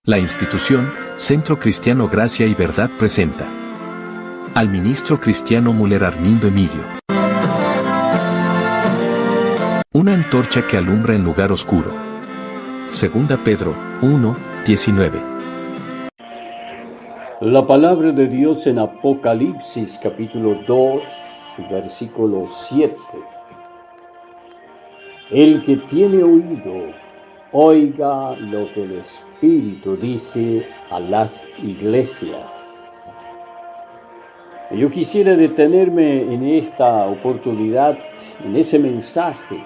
La institución Centro Cristiano Gracia y Verdad presenta al ministro cristiano Müller Armindo Emilio. Una antorcha que alumbra en lugar oscuro. Segunda Pedro 1:19. La palabra de Dios en Apocalipsis capítulo 2, versículo 7. El que tiene oído, oiga lo que el Espíritu dice a las iglesias. Yo quisiera detenerme en esta oportunidad, en ese mensaje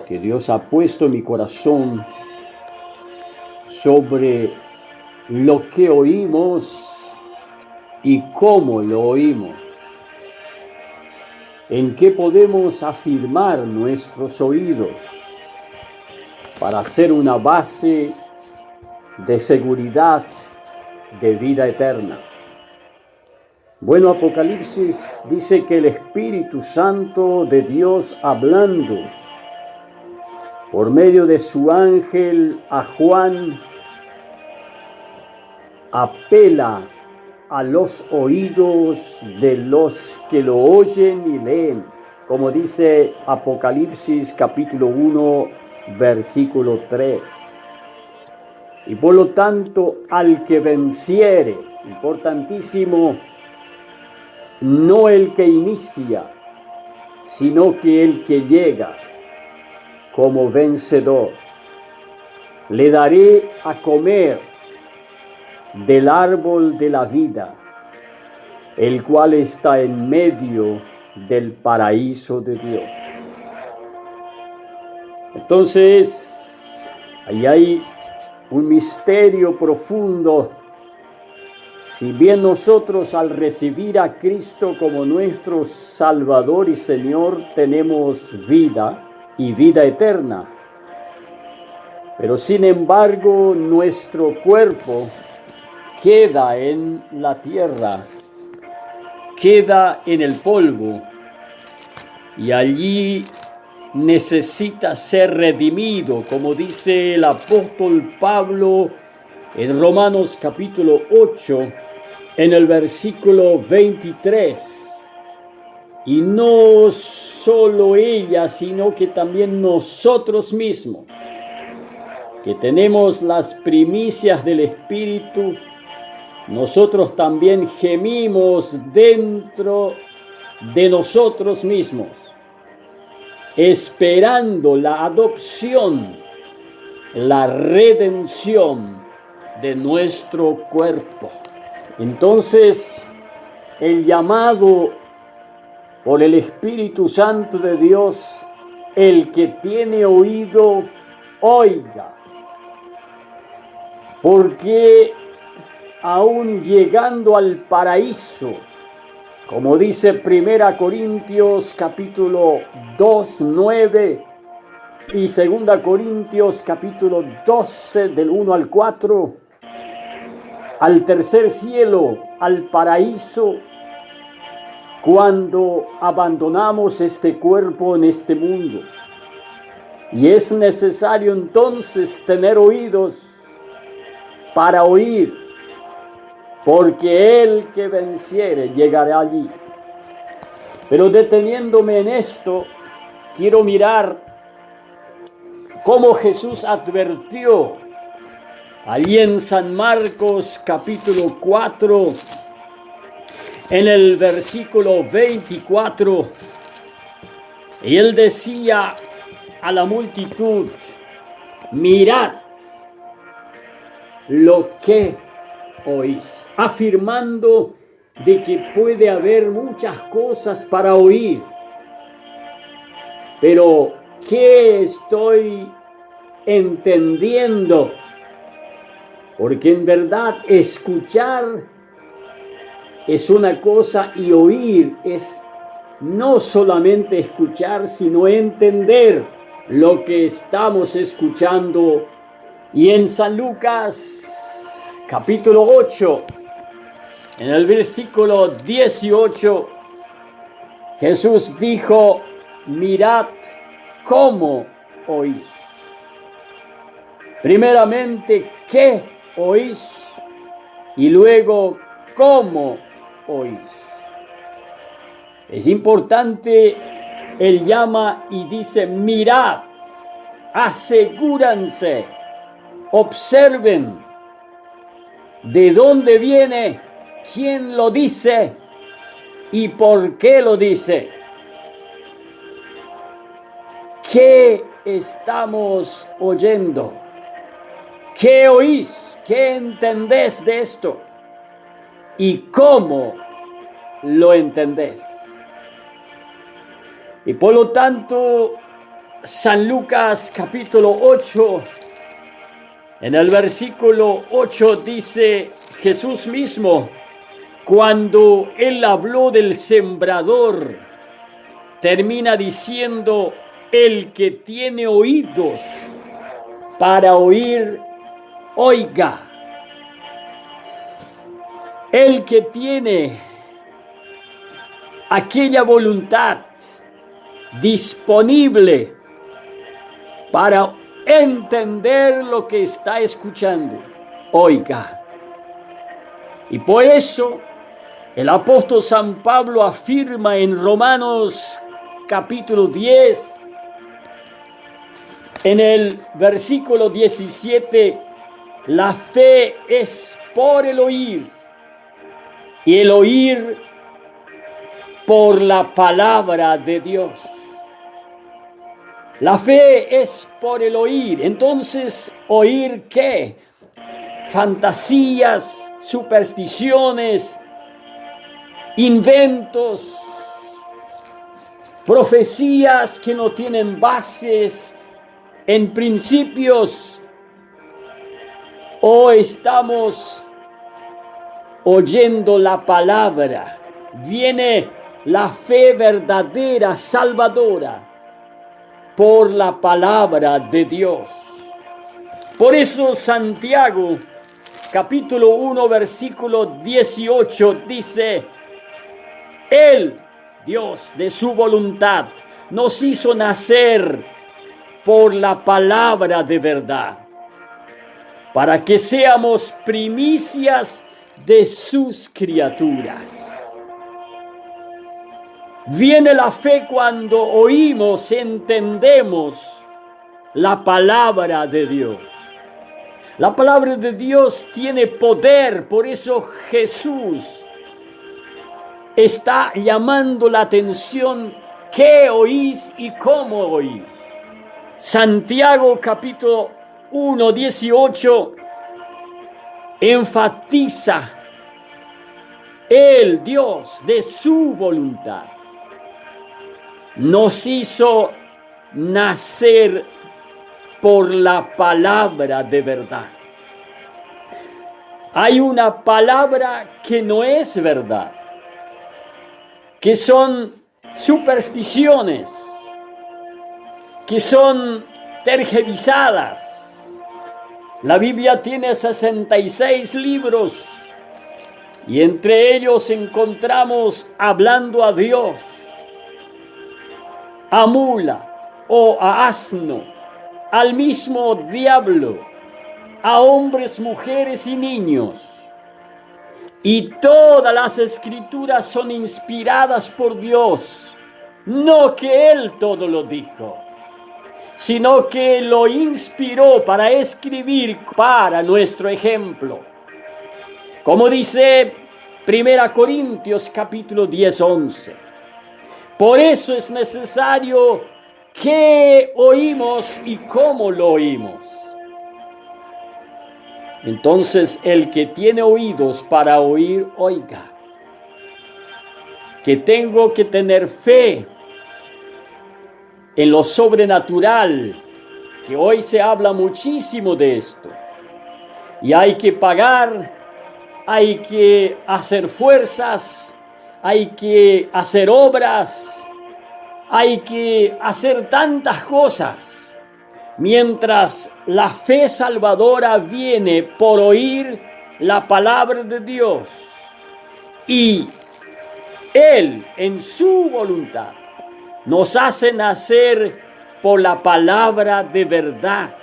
que Dios ha puesto en mi corazón sobre lo que oímos y cómo lo oímos. ¿En qué podemos afirmar nuestros oídos para hacer una base de seguridad de vida eterna? Bueno, Apocalipsis dice que el Espíritu Santo de Dios hablando por medio de su ángel a Juan apela a los oídos de los que lo oyen y leen, como dice Apocalipsis capítulo 1, versículo 3. Y por lo tanto, al que venciere, importantísimo, no el que inicia, sino que el que llega como vencedor, le daré a comer del árbol de la vida, el cual está en medio del paraíso de Dios. Entonces, ahí hay un misterio profundo. Si bien nosotros al recibir a Cristo como nuestro Salvador y Señor tenemos vida y vida eterna, pero sin embargo nuestro cuerpo queda en la tierra, queda en el polvo, y allí necesita ser redimido, como dice el apóstol Pablo en Romanos capítulo 8, en el versículo 23. Y no solo ella, sino que también nosotros mismos, que tenemos las primicias del Espíritu, nosotros también gemimos dentro de nosotros mismos, esperando la adopción, la redención de nuestro cuerpo. Entonces, el llamado por el Espíritu Santo de Dios, el que tiene oído, oiga. Porque aún llegando al paraíso, como dice 1 Corintios capítulo 2, 9 y 2 Corintios capítulo 12 del 1 al 4, al tercer cielo, al paraíso, cuando abandonamos este cuerpo en este mundo. Y es necesario entonces tener oídos para oír, porque el que venciere llegará allí. Pero deteniéndome en esto, quiero mirar cómo Jesús advirtió allí en San Marcos capítulo 4, en el versículo 24, y él decía a la multitud: mirad lo que oís, afirmando de que puede haber muchas cosas para oír, pero ¿qué estoy entendiendo? Porque en verdad escuchar es una cosa y oír es no solamente escuchar, sino entender lo que estamos escuchando. Y en San Lucas capítulo 8, en el versículo 18, Jesús dijo: mirad cómo oís. Primeramente, ¿qué oís? Y luego, ¿cómo oís? Es importante, él llama y dice, mirad, asegúrense, observen de dónde viene, quién lo dice y por qué lo dice. ¿Qué estamos oyendo? ¿Qué oís? ¿Qué entendés de esto? ¿Y cómo lo entendés? Y por lo tanto, San Lucas capítulo 8, en el versículo 8 dice Jesús mismo, cuando él habló del sembrador, termina diciendo, el que tiene oídos para oír, oiga. El que tiene aquella voluntad disponible para entender lo que está escuchando, oiga. Y por eso el apóstol San Pablo afirma en Romanos capítulo 10, en el versículo 17, la fe es por el oír y el oír por la palabra de Dios. La fe es por el oír. Entonces, ¿oír qué? Fantasías, supersticiones, inventos, profecías que no tienen bases en principios, o estamos oyendo la palabra. Viene la fe verdadera, salvadora, por la palabra de Dios. Por eso Santiago, capítulo 1, versículo 18, dice, Él, Dios, de su voluntad, nos hizo nacer por la palabra de verdad, para que seamos primicias de sus criaturas. Viene la fe cuando oímos, entendemos la palabra de Dios. La palabra de Dios tiene poder, por eso Jesús está llamando la atención, ¿qué oís y cómo oís? Santiago capítulo 1, 18 enfatiza el Dios de su voluntad. Nos hizo nacer por la palabra de verdad. Hay una palabra que no es verdad, que son supersticiones, que son tergiversadas. La Biblia tiene 66 libros y entre ellos encontramos hablando a Dios, a mula o a asno, al mismo diablo, a hombres, mujeres y niños. Y todas las escrituras son inspiradas por Dios, no que Él todo lo dijo, sino que lo inspiró para escribir para nuestro ejemplo. Como dice 1 Corintios capítulo 10, 11. Por eso es necesario que oímos y cómo lo oímos. Entonces, el que tiene oídos para oír, oiga. Que tengo que tener fe en lo sobrenatural, que hoy se habla muchísimo de esto. Y hay que pagar, hay que hacer fuerzas, hay que hacer obras, hay que hacer tantas cosas. Mientras la fe salvadora viene por oír la palabra de Dios. Y Él, en su voluntad, nos hace nacer por la palabra de verdad,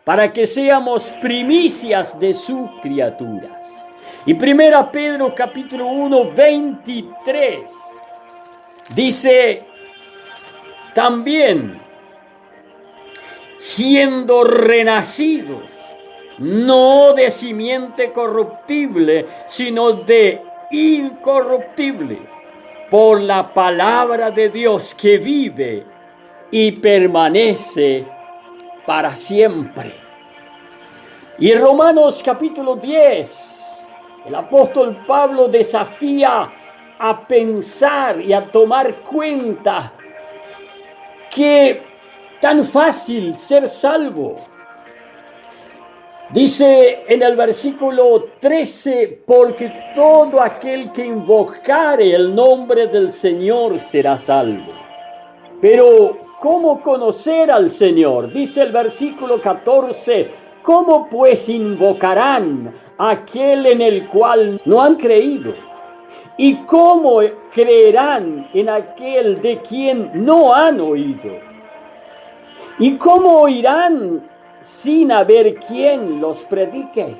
para que seamos primicias de sus criaturas. Y 1 Pedro capítulo 1, 23 dice también, siendo renacidos, no de simiente corruptible, sino de incorruptible, por la palabra de Dios que vive y permanece para siempre. Y en Romanos capítulo 10, el apóstol Pablo desafía a pensar y a tomar cuenta que tan fácil ser salvo. Dice en el versículo 13, porque todo aquel que invocare el nombre del Señor será salvo. Pero, ¿cómo conocer al Señor? Dice el versículo 14, ¿cómo pues invocarán a aquel en el cual no han creído? ¿Y cómo creerán en aquel de quien no han oído? ¿Y cómo oirán sin haber quien los predique?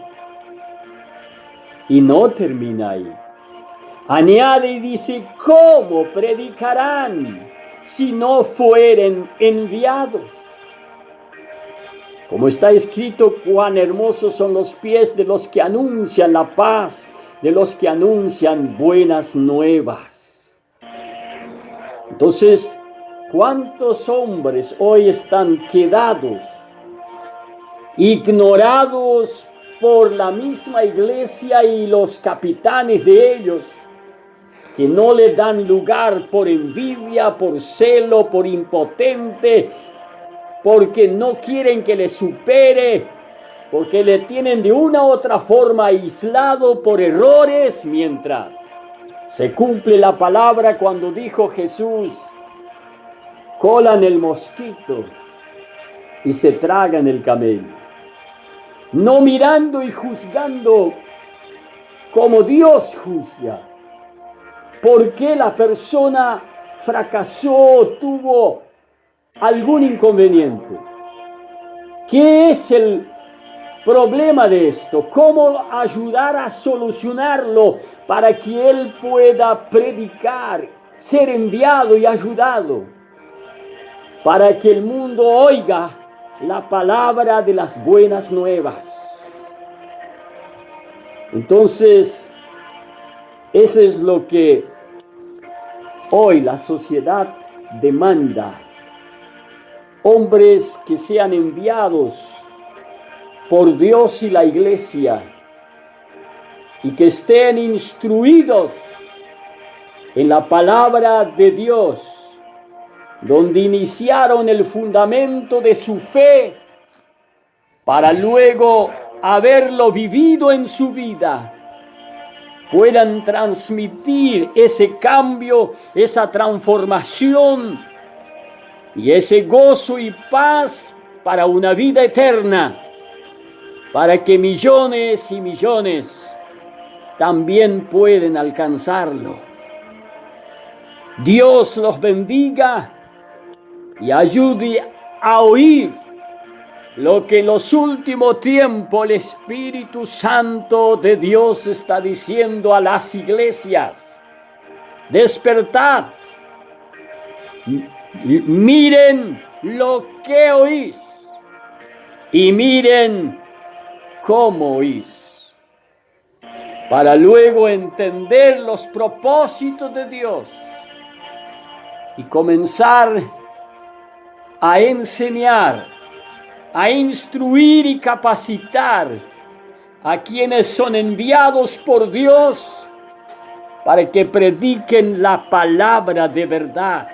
Y no termina ahí. Añade y dice, ¿cómo predicarán si no fueren enviados? Como está escrito, cuán hermosos son los pies de los que anuncian la paz, de los que anuncian buenas nuevas. Entonces, ¿cuántos hombres hoy están quedados, ignorados por la misma iglesia y los capitanes de ellos, que no le dan lugar por envidia, por celo, por impotente, porque no quieren que le supere, porque le tienen de una u otra forma aislado por errores, mientras se cumple la palabra cuando dijo Jesús, colan el mosquito y se tragan el camello, no mirando y juzgando como Dios juzga. ¿Por qué la persona fracasó, tuvo algún inconveniente? ¿Qué es el problema de esto? ¿Cómo ayudar a solucionarlo para que él pueda predicar, ser enviado y ayudado? Para que el mundo oiga la palabra de las buenas nuevas. Entonces, eso es lo que hoy la sociedad demanda. Hombres que sean enviados por Dios y la iglesia y que estén instruidos en la palabra de Dios, donde iniciaron el fundamento de su fe para luego haberlo vivido en su vida, puedan transmitir ese cambio, esa transformación y ese gozo y paz para una vida eterna, para que millones y millones también pueden alcanzarlo. Dios los bendiga y ayude a oír lo que en los últimos tiempos el Espíritu Santo de Dios está diciendo a las iglesias. Despertad, miren lo que oís y miren cómo oís, para luego entender los propósitos de Dios y comenzar a enseñar, a instruir y capacitar a quienes son enviados por Dios para que prediquen la palabra de verdad.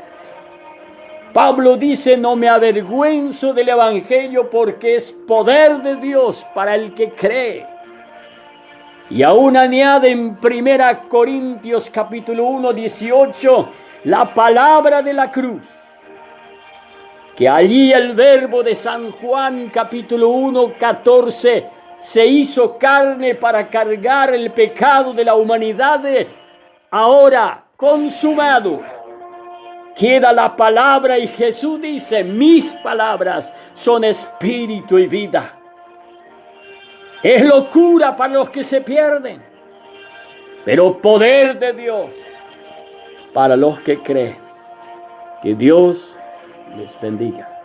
Pablo dice, no me avergüenzo del evangelio porque es poder de Dios para el que cree. Y aún añade en 1 Corintios capítulo 1, 18, la palabra de la cruz, que allí el verbo de San Juan capítulo 1, 14, se hizo carne para cargar el pecado de la humanidad, ahora consumado. Queda la palabra y Jesús dice, mis palabras son espíritu y vida. Es locura para los que se pierden, pero poder de Dios para los que creen. Que Dios les bendiga.